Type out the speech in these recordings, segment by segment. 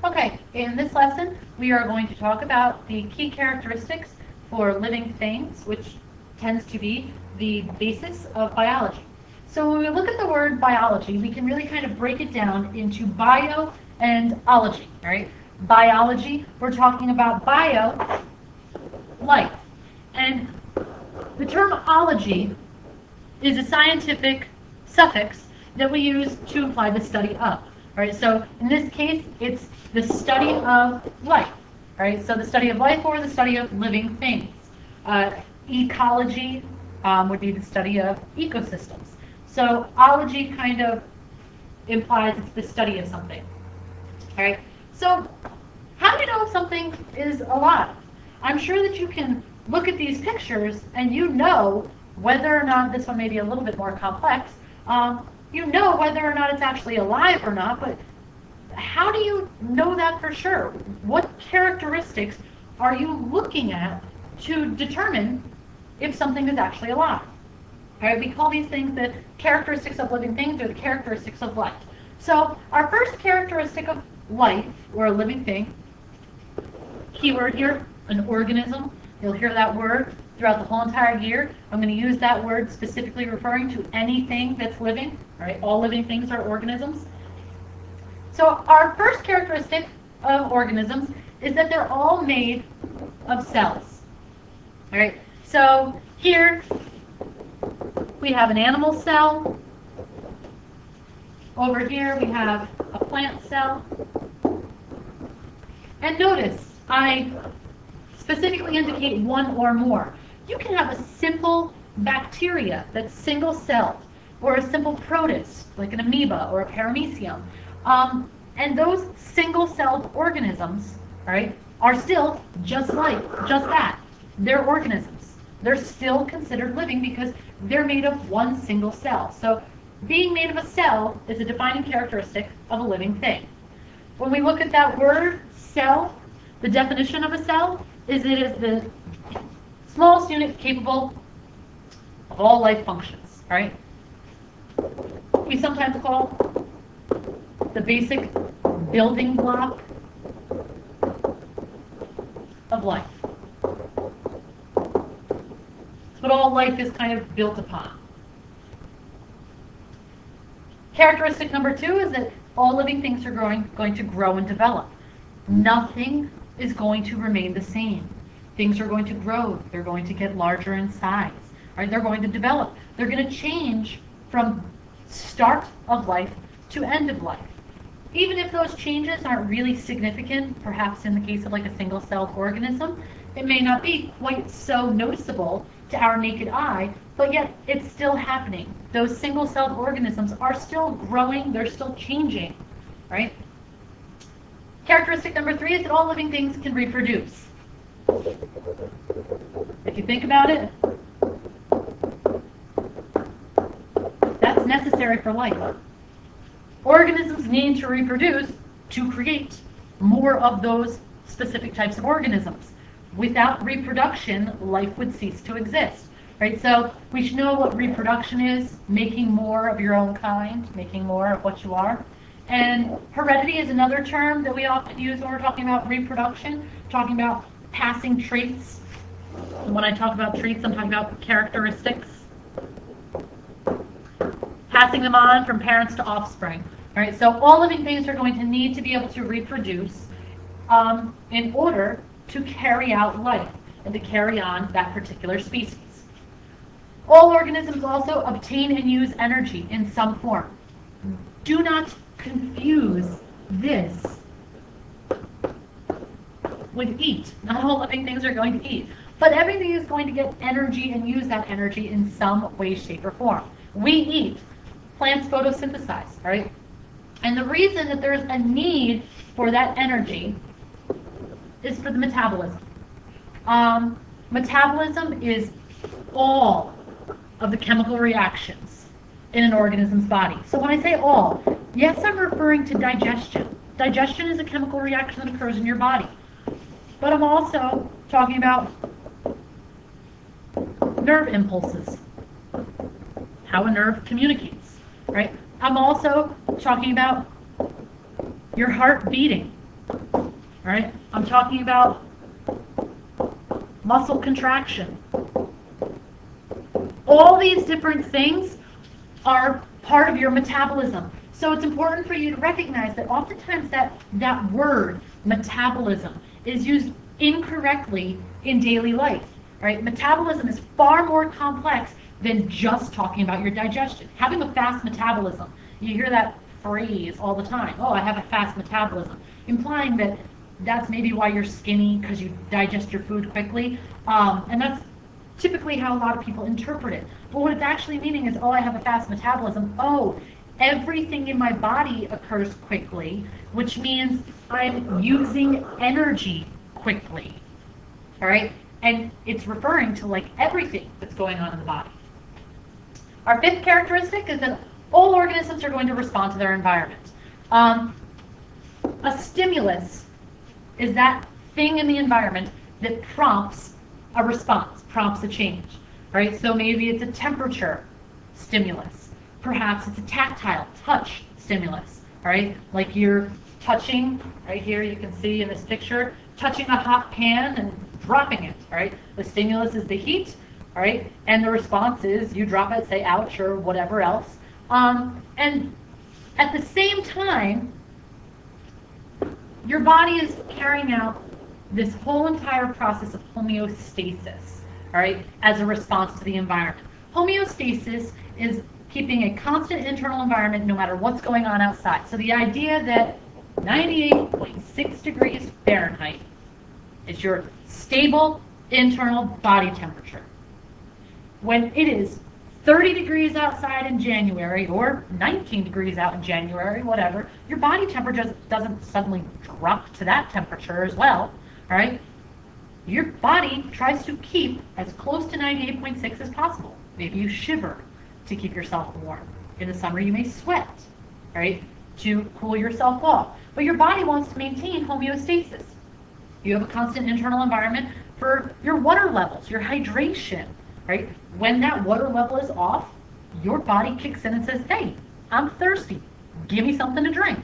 Okay, in this lesson, we are going to talk about the key characteristics for living things, which tends to be the basis of biology. So when we look at the word biology, we can really kind of break it down into bio and ology, right? Biology, we're talking about bio, life. And the term ology is a scientific suffix that we use to imply the study of. Right? So in this case, it's the study of life. Right? So the study of life or the study of living things. Ecology would be the study of ecosystems. So ology kind of implies it's the study of something. All right? So how do you know if something is alive? I'm sure that you can look at these pictures and you know whether or not, this one may be a little bit more complex, you know whether or not it's actually alive or not, but how do you know that for sure? What characteristics are you looking at to determine if something is actually alive? All right, we call these things the characteristics of living things or the characteristics of life. So our first characteristic of life, or a living thing, keyword here, an organism. You'll hear that word throughout the whole entire year. I'm going to use that word specifically referring to anything that's living. All right, all living things are organisms. So our first characteristic of organisms is that they're all made of cells. All right, so here we have an animal cell. Over here we have a plant cell. And notice, I specifically indicate one or more. You can have a simple bacteria that's single-celled, or a simple protist, like an amoeba or a paramecium. And those single-celled organisms, right, are still just that. They're organisms. They're still considered living because they're made of one single cell. So being made of a cell is a defining characteristic of a living thing. When we look at that word, cell, the definition of a cell is it is the smallest unit capable of all life functions, right? We sometimes call the basic building block of life. It's what all life is kind of built upon. Characteristic number 2 is that all living things are going to grow and develop. Nothing is going to remain the same. Things are going to grow. They're going to get larger in size. Right? They're going to develop. They're going to change from start of life to end of life. Even if those changes aren't really significant, perhaps in the case of like a single-celled organism, it may not be quite so noticeable to our naked eye, but yet it's still happening. Those single-celled organisms are still growing, they're still changing, right? Characteristic number 3 is that all living things can reproduce. If you think about it, that's necessary for life. Organisms need to reproduce to create more of those specific types of organisms. Without reproduction, life would cease to exist. Right? So we should know what reproduction is, making more of your own kind, making more of what you are. And heredity is another term that we often use when we're talking about reproduction, talking about passing traits. And when I talk about traits, I'm talking about characteristics. Passing them on from parents to offspring. All right, so all living things are going to need to be able to reproduce in order to carry out life and to carry on that particular species. All organisms also obtain and use energy in some form. Do not confuse this with eat. Not all living things are going to eat, but everything is going to get energy and use that energy in some way, shape, or form. We eat. Plants photosynthesize, right? And the reason that there's a need for that energy is for the metabolism. Metabolism is all of the chemical reactions in an organism's body. So when I say all, yes, I'm referring to digestion. Digestion is a chemical reaction that occurs in your body. But I'm also talking about nerve impulses, how a nerve communicates, right? I'm also talking about your heart beating. All right? I'm talking about muscle contraction. All these different things are part of your metabolism. So it's important for you to recognize that oftentimes that word, metabolism, is used incorrectly in daily life. Right? Metabolism is far more complex than just talking about your digestion. Having a fast metabolism, you hear that phrase all the time, oh, I have a fast metabolism, implying that that's maybe why you're skinny, because you digest your food quickly. And that's typically how a lot of people interpret it. But what it's actually meaning is, oh, I have a fast metabolism. Oh, everything in my body occurs quickly, which means I'm using energy quickly. All right? And it's referring to like everything that's going on in the body. Our fifth characteristic is that all organisms are going to respond to their environment. A stimulus is that thing in the environment that prompts a response, prompts a change. Right? So maybe it's a temperature stimulus. Perhaps it's a tactile touch stimulus. Right? Like you're touching, right here you can see in this picture, touching a hot pan and dropping it. Right? The stimulus is the heat. All right, and the response is you drop it, say ouch or whatever else. And at the same time, your body is carrying out this whole entire process of homeostasis, all right, as a response to the environment. Homeostasis is keeping a constant internal environment no matter what's going on outside. So the idea that 98.6 degrees Fahrenheit is your stable internal body temperature. When it is 30 degrees outside in January or 19 degrees out in January, whatever, your body temperature doesn't suddenly drop to that temperature as well, all right? Your body tries to keep as close to 98.6 as possible. Maybe you shiver to keep yourself warm. In the summer, you may sweat, right, to cool yourself off. But your body wants to maintain homeostasis. You have a constant internal environment for your water levels, your hydration. Right? When that water level is off, your body kicks in and says, hey, I'm thirsty. Give me something to drink.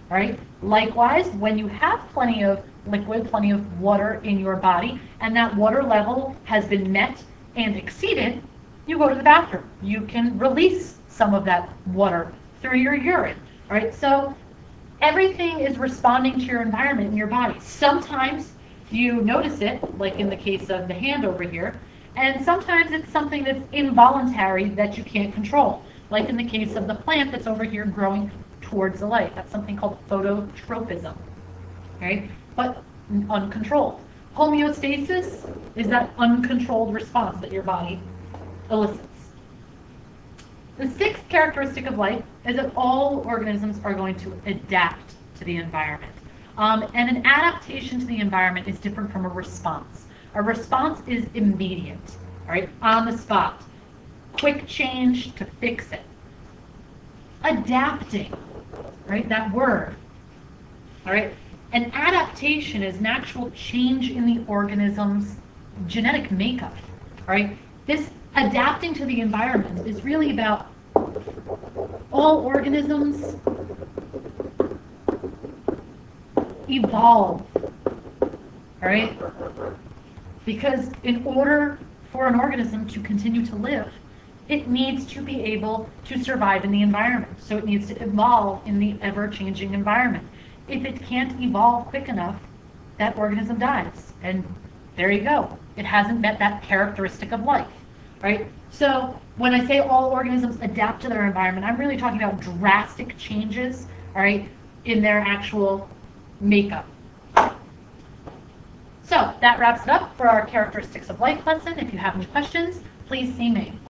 Right? Likewise, when you have plenty of liquid, plenty of water in your body, and that water level has been met and exceeded, you go to the bathroom. You can release some of that water through your urine. Right? So everything is responding to your environment in your body. Sometimes you notice it, like in the case of the hand over here, and sometimes it's something that's involuntary that you can't control, like in the case of the plant that's over here growing towards the light. That's something called phototropism, right? But uncontrolled. Homeostasis is that uncontrolled response that your body elicits. The sixth characteristic of life is that all organisms are going to adapt to the environment. And an adaptation to the environment is different from a response. A response is immediate, all right, on the spot. Quick change to fix it. Adapting, right, that word, all right. An adaptation is an actual change in the organism's genetic makeup, all right. This adapting to the environment is really about all organisms evolve, all right. Because in order for an organism to continue to live, it needs to be able to survive in the environment. So it needs to evolve in the ever-changing environment. If it can't evolve quick enough, that organism dies. And there you go. It hasn't met that characteristic of life, right? So when I say all organisms adapt to their environment, I'm really talking about drastic changes, all right, in their actual makeup. So that wraps it up for our characteristics of life lesson. If you have any questions, please see me.